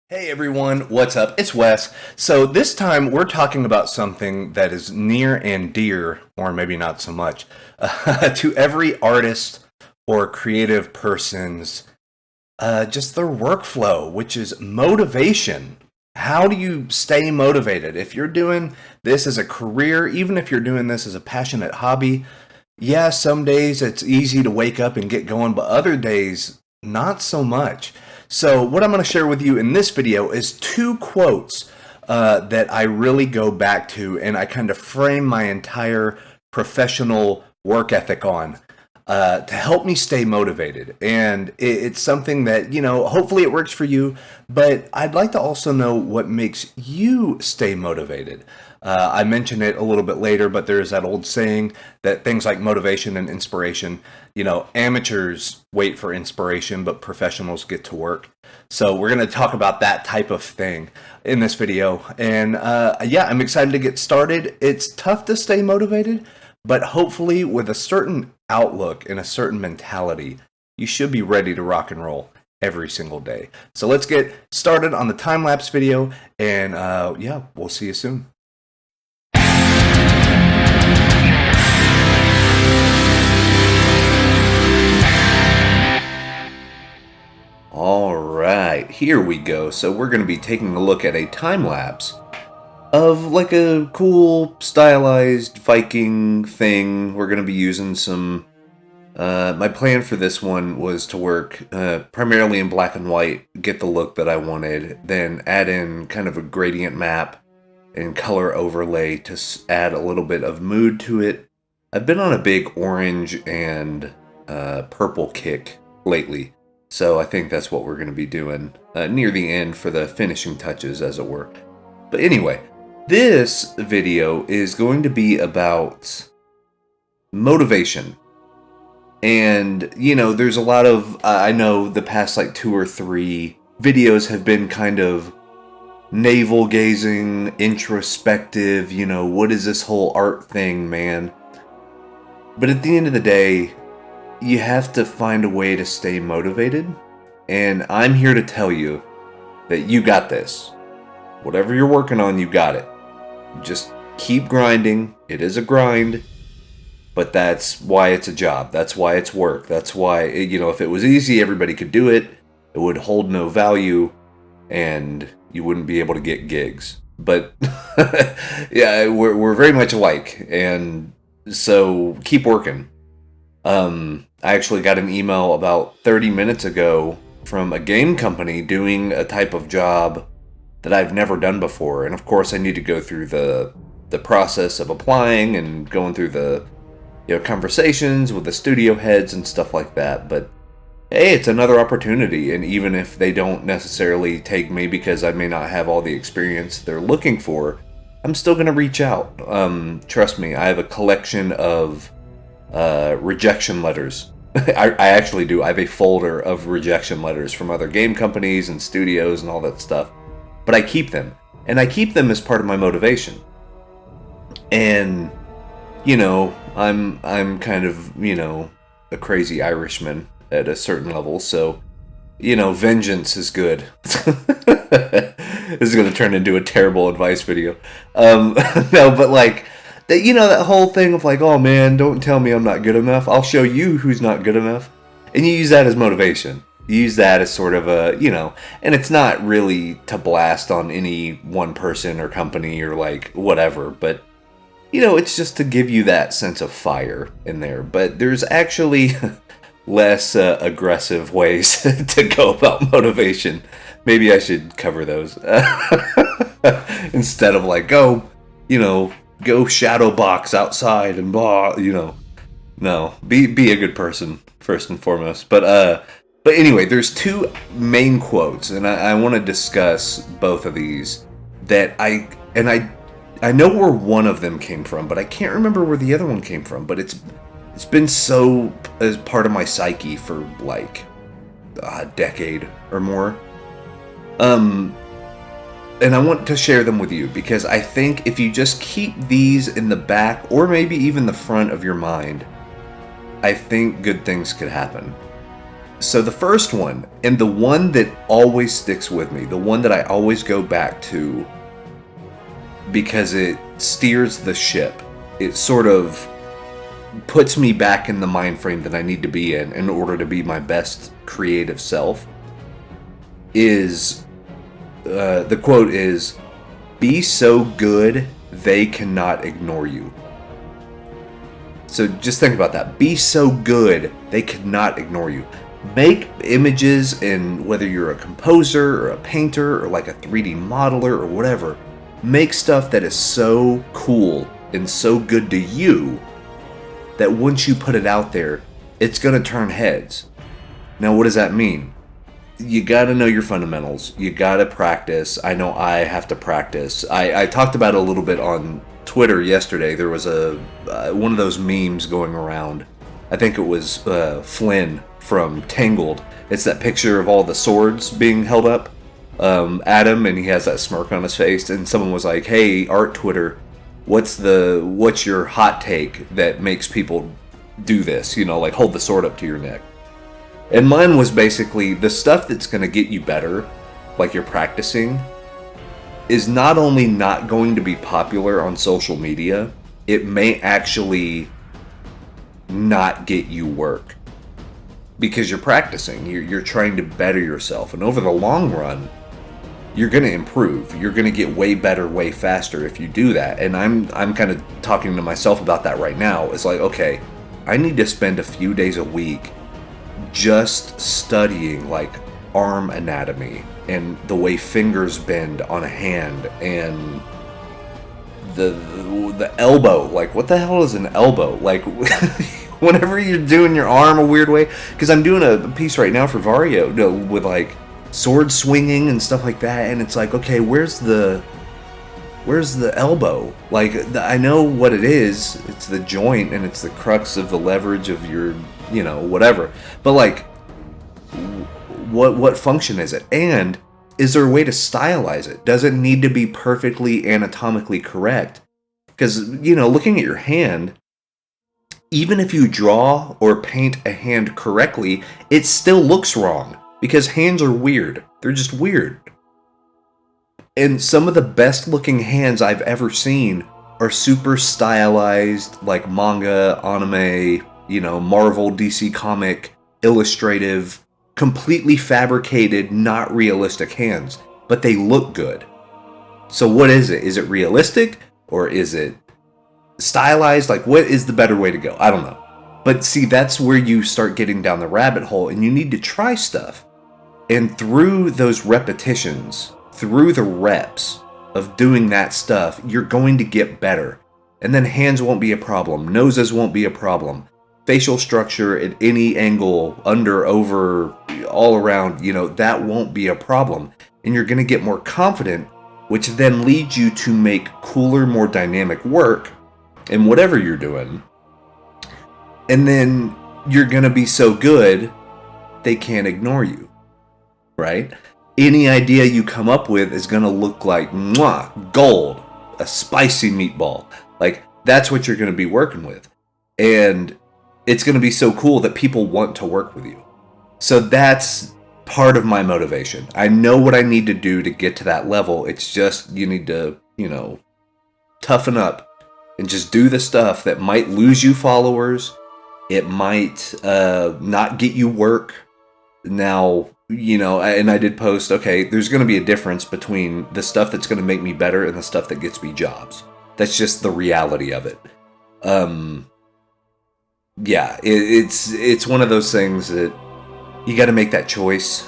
Hey everyone, what's up? It's Wes. So this time we're talking about something that is near and dear, or maybe not so much, to every artist or creative person's just their workflow, which is motivation. How do you stay motivated? If you're doing this as a career, even if you're doing this as a passionate hobby, yeah, some days it's easy to wake up and get going, but other days, not so much. So, what I'm going to share with you in this video is two quotes that I really go back to and I kind of frame my entire professional work ethic on to help me stay motivated. And it's something that, hopefully it works for you, but I'd like to also know what makes you stay motivated. I mention it a little bit later, but there's that old saying that things like motivation and inspiration, amateurs wait for inspiration, but professionals get to work. So we're going to talk about that type of thing in this video. And yeah, I'm excited to get started. It's tough to stay motivated, but hopefully with a certain outlook and a certain mentality, you should be ready to rock and roll every single day. So let's get started on the time-lapse video, and yeah, we'll see you soon. Alright, here we go. So we're going to be taking a look at a time-lapse of like a cool stylized Viking thing. We're going to be using some... my plan for this one was to work primarily in black and white, get the look that I wanted, then add in kind of a gradient map and color overlay to add a little bit of mood to it. I've been on a big orange and purple kick lately. So I think that's what we're going to be doing near the end for the finishing touches, as it were. But anyway, this video is going to be about motivation. And, there's a lot of, I know the past like 2 or 3 videos have been kind of navel-gazing, introspective, what is this whole art thing, man? But at the end of the day, you have to find a way to stay motivated, and I'm here to tell you that you got this. Whatever you're working on, you got it. Just keep grinding. It is a grind, but that's why it's a job. That's why it's work. That's why, if it was easy, everybody could do it. It would hold no value, and you wouldn't be able to get gigs. But, yeah, we're very much alike, and so keep working. I actually got an email about 30 minutes ago from a game company doing a type of job that I've never done before. And of course I need to go through the process of applying and going through the conversations with the studio heads and stuff like that. But hey, it's another opportunity. And even if they don't necessarily take me because I may not have all the experience they're looking for, I'm still going to reach out. Trust me, I have a collection of rejection letters. I actually do. I have a folder of rejection letters from other game companies and studios and all that stuff. But I keep them. And I keep them as part of my motivation. And, I'm kind of, a crazy Irishman at a certain level. So, vengeance is good. This is going to turn into a terrible advice video. No, but like... that whole thing of like, oh man, don't tell me I'm not good enough. I'll show you who's not good enough. And you use that as motivation. You use that as sort of a, and it's not really to blast on any one person or company or like whatever, but, it's just to give you that sense of fire in there. But there's actually less aggressive ways to go about motivation. Maybe I should cover those instead of like, go shadow box outside and blah, No, be a good person first and foremost. But anyway, there's 2 main quotes, and I want to discuss both of these. That I know where one of them came from, but I can't remember where the other one came from. But it's been so as part of my psyche for like a decade or more. And I want to share them with you because I think if you just keep these in the back or maybe even the front of your mind, I think good things could happen. So the first one, and the one that always sticks with me, the one that I always go back to because it steers the ship, it sort of puts me back in the mind frame that I need to be in order to be my best creative self, is the quote is, "Be so good they cannot ignore you." So just think about that. Be so good they cannot ignore you. Make images, and whether you're a composer or a painter or like a 3D modeler or whatever, make stuff that is so cool and so good to you that once you put it out there, it's going to turn heads. Now, what does that mean? You got to know your fundamentals. You got to practice. I know I have to practice. I talked about it a little bit on Twitter yesterday. There was one of those memes going around. I think it was Flynn from Tangled. It's that picture of all the swords being held up at him, and he has that smirk on his face. And someone was like, "Hey, art Twitter, what's your hot take that makes people do this? You know, like hold the sword up to your neck." And mine was basically, the stuff that's going to get you better, like you're practicing, is not only not going to be popular on social media, it may actually not get you work. Because you're practicing, you're trying to better yourself. And over the long run, you're going to improve. You're going to get way better, way faster if you do that. And I'm kind of talking to myself about that right now. It's like, okay, I need to spend a few days a week just studying like arm anatomy and the way fingers bend on a hand, and the elbow. Like, what the hell is an elbow? Like, whenever you're doing your arm a weird way, because I'm doing a piece right now for Vario with like sword swinging and stuff like that, and it's like, okay, where's the elbow? Like, I know what it is. It's the joint, and it's the crux of the leverage of your, whatever. But like, what function is it? And is there a way to stylize it? Does it need to be perfectly anatomically correct? Because, looking at your hand, even if you draw or paint a hand correctly, it still looks wrong. Because hands are weird. They're just weird. And some of the best looking hands I've ever seen are super stylized, like manga, anime, Marvel, DC comic, illustrative, completely fabricated, not realistic hands. But they look good. So what is it? Is it realistic? Or is it stylized? Like, what is the better way to go? I don't know. But see, that's where you start getting down the rabbit hole, and you need to try stuff. And through those repetitions, through the reps of doing that stuff, you're going to get better. And then hands won't be a problem. Noses won't be a problem. Facial structure at any angle, under, over, all around, that won't be a problem. And you're going to get more confident, which then leads you to make cooler, more dynamic work in whatever you're doing. And then you're going to be so good, they can't ignore you, right? Any idea you come up with is going to look like gold, a spicy meatball. Like, that's what you're going to be working with. And it's going to be so cool that people want to work with you. So that's part of my motivation. I know what I need to do to get to that level. It's just, you need to, toughen up and just do the stuff that might lose you followers. It might not get you work. Now, and I did post, okay, there's going to be a difference between the stuff that's going to make me better and the stuff that gets me jobs. That's just the reality of it. Yeah, it's one of those things that you got to make that choice.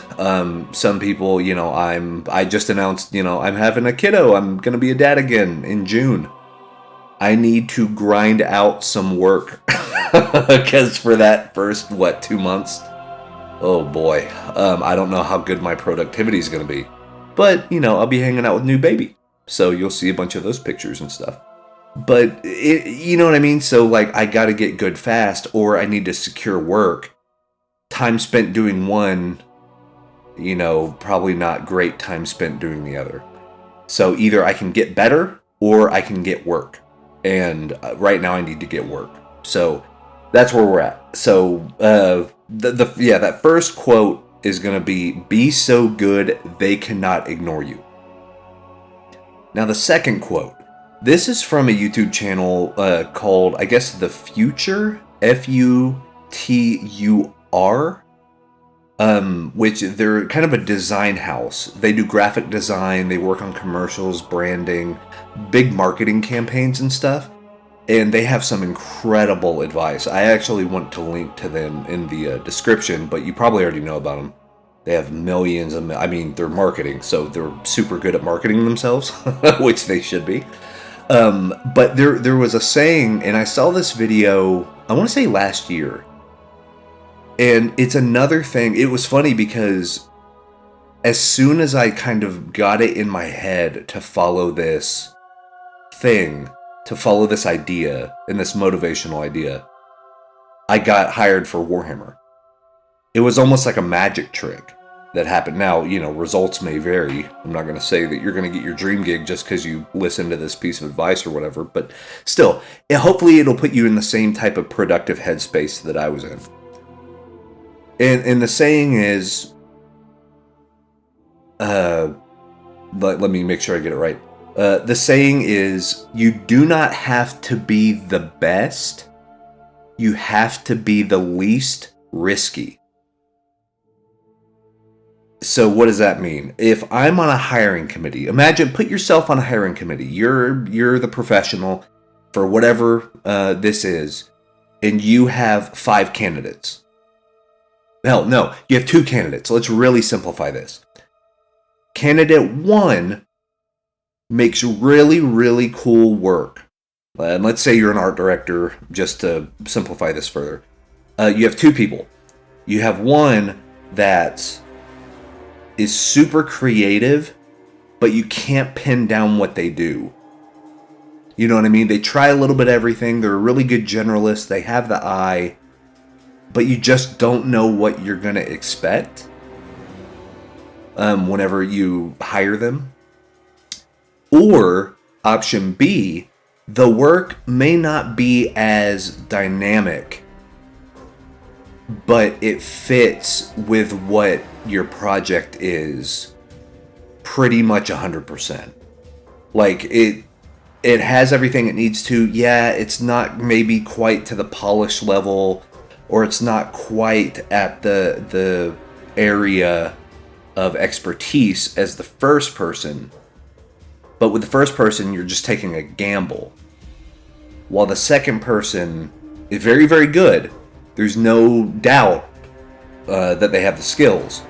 Some people, I just announced, I'm having a kiddo. I'm going to be a dad again in June. I need to grind out some work because for that first, 2 months, oh boy, I don't know how good my productivity is going to be. But, I'll be hanging out with new baby. So you'll see a bunch of those pictures and stuff. But, you know what I mean? So, like, I got to get good fast, or I need to secure work. Time spent doing one, probably not great time spent doing the other. So either I can get better, or I can get work. And right now I need to get work. So that's where we're at. So That first quote is going to be so good they cannot ignore you. Now the second quote, this is from a YouTube channel called, I guess, the Futur, Futur, which they're kind of a design house. They do graphic design, they work on commercials, branding, big marketing campaigns and stuff. And they have some incredible advice. I actually want to link to them in the description, but you probably already know about them. They have millions of, they're marketing, so they're super good at marketing themselves, which they should be. But there was a saying, and I saw this video, I want to say last year. And it's another thing. It was funny because as soon as I kind of got it in my head to follow this thing, to follow this idea and this motivational idea, I got hired for Warhammer. It was almost like a magic trick that happened. Now, results may vary. I'm not going to say that you're going to get your dream gig just because you listen to this piece of advice or whatever, but still, hopefully it'll put you in the same type of productive headspace that I was in. And the saying is, let me make sure I get it right. The saying is, you do not have to be the best, you have to be the least risky. So what does that mean? If I'm on a hiring committee, put yourself on a hiring committee. You're the professional for whatever this is, and you have 5 candidates. Hell, no, you have 2 candidates. Let's really simplify this. Candidate 1 makes really, really cool work. And let's say you're an art director, just to simplify this further. You have 2 people. You have one that is super creative, but you can't pin down what they do. You know what I mean? They try a little bit of everything. They're a really good generalist. They have the eye, but you just don't know what you're going to expect whenever you hire them. Or option B, the work may not be as dynamic, but it fits with what your project is pretty much 100%. Like it has everything it needs to. Yeah, it's not maybe quite to the polished level, or it's not quite at the area of expertise as the first person. But with the first person, you're just taking a gamble. While the second person is very, very good. There's no doubt that they have the skills.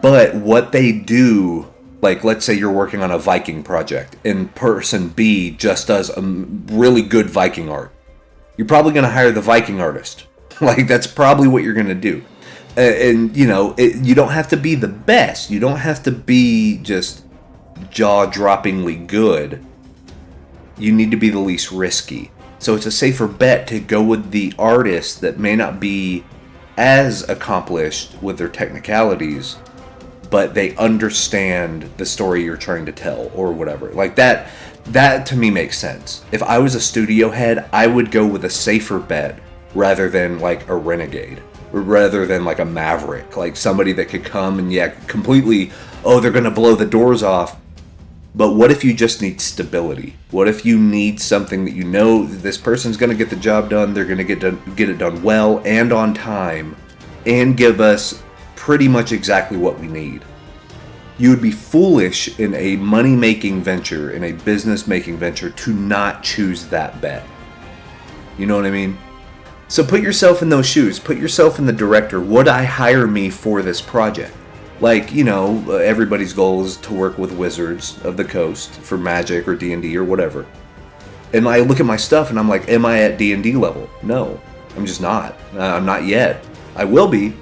But what they do, like let's say you're working on a Viking project and person B just does a really good Viking art. You're probably going to hire the Viking artist. Like that's probably what you're going to do. And you don't have to be the best. You don't have to be just jaw-droppingly good. You need to be the least risky. So it's a safer bet to go with the artist that may not be as accomplished with their technicalities, but they understand the story you're trying to tell or whatever. Like that to me makes sense. If I was a studio head, I would go with a safer bet rather than like a renegade, or rather than like a maverick, like somebody that could come and completely, they're going to blow the doors off. But what if you just need stability? What if you need something that this person's going to get the job done, they're going to get it done well and on time, and give us pretty much exactly what we need? You would be foolish in a money-making venture, in a business-making venture, to not choose that bet. You know what I mean? So put yourself in those shoes. Put yourself in the director. Would I hire me for this project? Like, everybody's goal is to work with Wizards of the Coast for Magic or D&D or whatever. And I look at my stuff and I'm like, am I at D&D level? No, I'm just not. I'm not yet. I will be.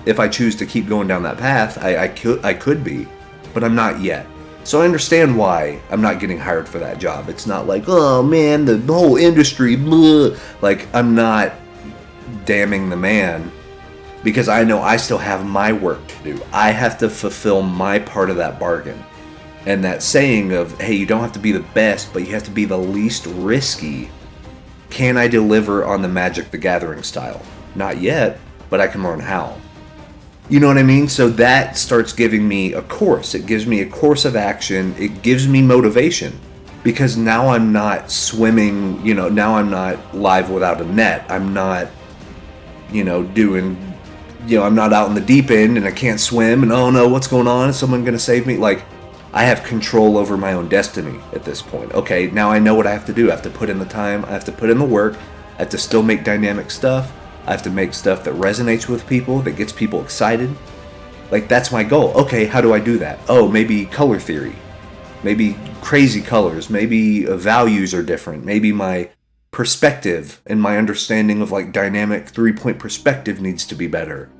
If I choose to keep going down that path, I could be, but I'm not yet. So I understand why I'm not getting hired for that job. It's not like, oh man, the whole industry, blah. Like, I'm not damning the man, because I know I still have my work to do. I have to fulfill my part of that bargain. And that saying of, hey, you don't have to be the best, but you have to be the least risky, Can I deliver on the Magic the Gathering style? Not yet, but I can learn how. You know what I mean? So that starts giving me a course. It gives me a course of action. It gives me motivation. Because now I'm not swimming, now I'm not live without a net. I'm not, I'm not out in the deep end and I can't swim and oh no, what's going on? Is someone going to save me? Like, I have control over my own destiny at this point. Okay, now I know what I have to do. I have to put in the time. I have to put in the work. I have to still make dynamic stuff. I have to make stuff that resonates with people, that gets people excited. Like, that's my goal. Okay, how do I do that? Oh, maybe color theory. Maybe crazy colors. Maybe values are different. Maybe my perspective and my understanding of like dynamic 3-point perspective needs to be better.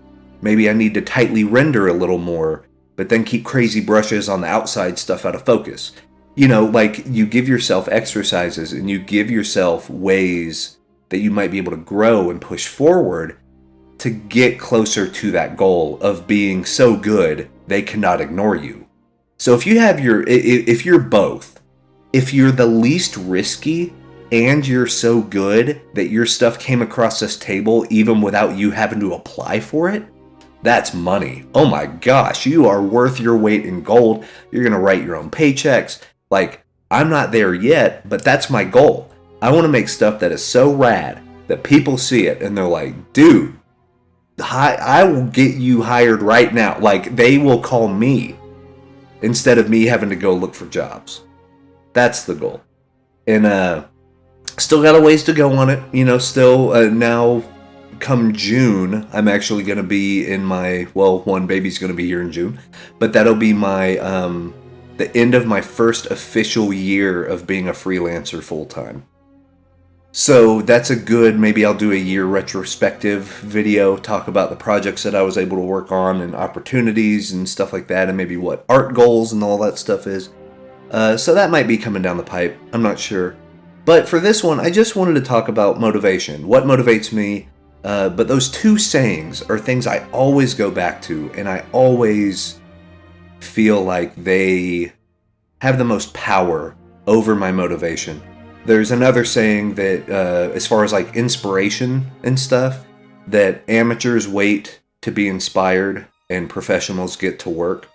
Maybe I need to tightly render a little more, but then keep crazy brushes on the outside stuff out of focus. Like you give yourself exercises and you give yourself ways that you might be able to grow and push forward to get closer to that goal of being so good they cannot ignore you. So if you're both, if you're the least risky and you're so good that your stuff came across this table even without you having to apply for it, that's money. Oh my gosh, you are worth your weight in gold. You're going to write your own paychecks. Like, I'm not there yet, but that's my goal. I want to make stuff that is so rad that people see it and they're like, dude, I will get you hired right now. Like, they will call me instead of me having to go look for jobs. That's the goal. And still got a ways to go on it. Still now come June, I'm actually going to be in my, one baby's going to be here in June, but that'll be my, the end of my first official year of being a freelancer full time. So that's a good, maybe I'll do a year retrospective video, talk about the projects that I was able to work on and opportunities and stuff like that, and maybe what art goals and all that stuff is. So that might be coming down the pipe. I'm not sure. But for this one, I just wanted to talk about motivation. What motivates me? But those two sayings are things I always go back to, and I always feel like they have the most power over my motivation. There's another saying that, as far as like inspiration and stuff, that amateurs wait to be inspired and professionals get to work.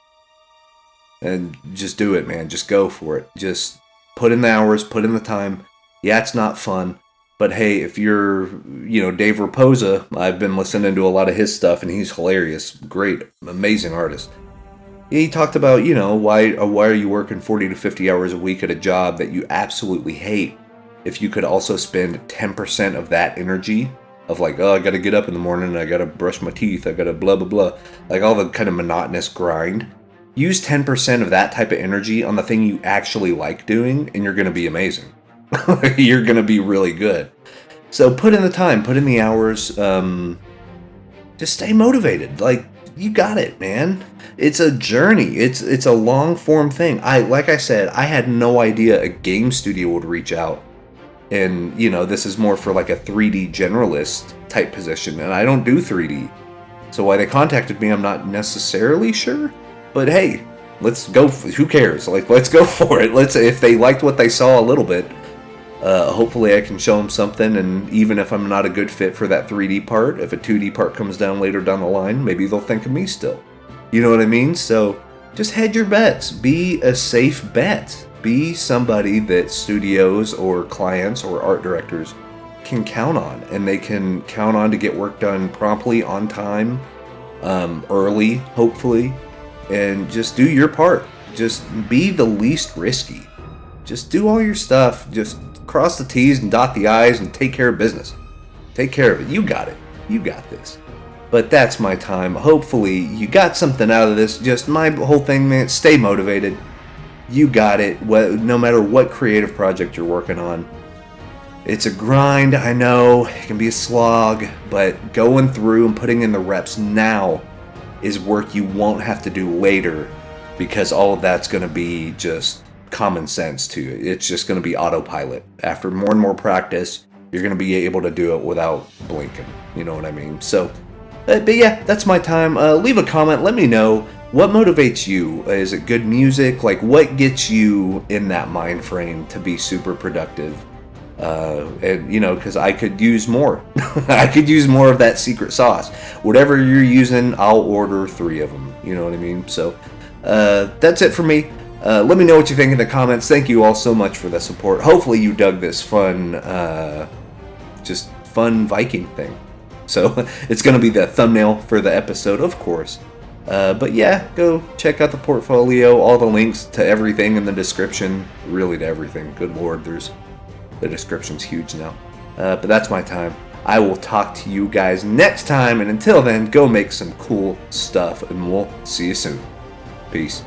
And just do it, man. Just go for it. Just put in the hours, put in the time. Yeah, it's not fun. But hey, if you're, Dave Raposa, I've been listening to a lot of his stuff and he's hilarious. Great, amazing artist. He talked about, why are you working 40 to 50 hours a week at a job that you absolutely hate if you could also spend 10% of that energy of like, oh, I got to get up in the morning, I got to brush my teeth, I got to blah, blah, blah. Like all the kind of monotonous grind. Use 10% of that type of energy on the thing you actually like doing and you're going to be amazing. You're going to be really good. So put in the time, put in the hours, just stay motivated. Like, you got it, man. It's a journey. It's a long form thing. Like I said, I had no idea a game studio would reach out. And, this is more for like a 3D generalist type position. And I don't do 3D. So why they contacted me, I'm not necessarily sure. But hey, let's go. Who cares? Like, let's go for it. If they liked what they saw a little bit, hopefully I can show them something, and even if I'm not a good fit for that 3D part, if a 2D part comes down later down the line, maybe they'll think of me still. You know what I mean? So just hedge your bets. Be a safe bet. Be somebody that studios or clients or art directors can count on, and they can count on to get work done promptly, on time, early, hopefully, and just do your part. Just be the least risky. Just do all your stuff. Just cross the T's and dot the I's and take care of business. Take care of it. You got it. You got this. But that's my time. Hopefully you got something out of this. Just my whole thing, man, stay motivated. You got it. No matter what creative project you're working on. It's a grind, I know. It can be a slog. But going through and putting in the reps now is work you won't have to do later, because all of that's going to be just common sense to you. It's just going to be autopilot. After more and more practice, you're going to be able to do it without blinking. You know what I mean? So, but yeah, that's my time. Leave a comment. Let me know what motivates you. Is it good music? Like, what gets you in that mind frame to be super productive? And because I could use more. I could use more of that secret sauce. Whatever you're using, I'll order 3 of them. You know what I mean? So that's it for me. Let me know what you think in the comments. Thank you all so much for the support. Hopefully you dug this fun Viking thing. So it's going to be the thumbnail for the episode, of course. But yeah, go check out the portfolio. All the links to everything in the description. Really to everything. Good Lord, the description's huge now. But that's my time. I will talk to you guys next time. And until then, go make some cool stuff. And we'll see you soon. Peace.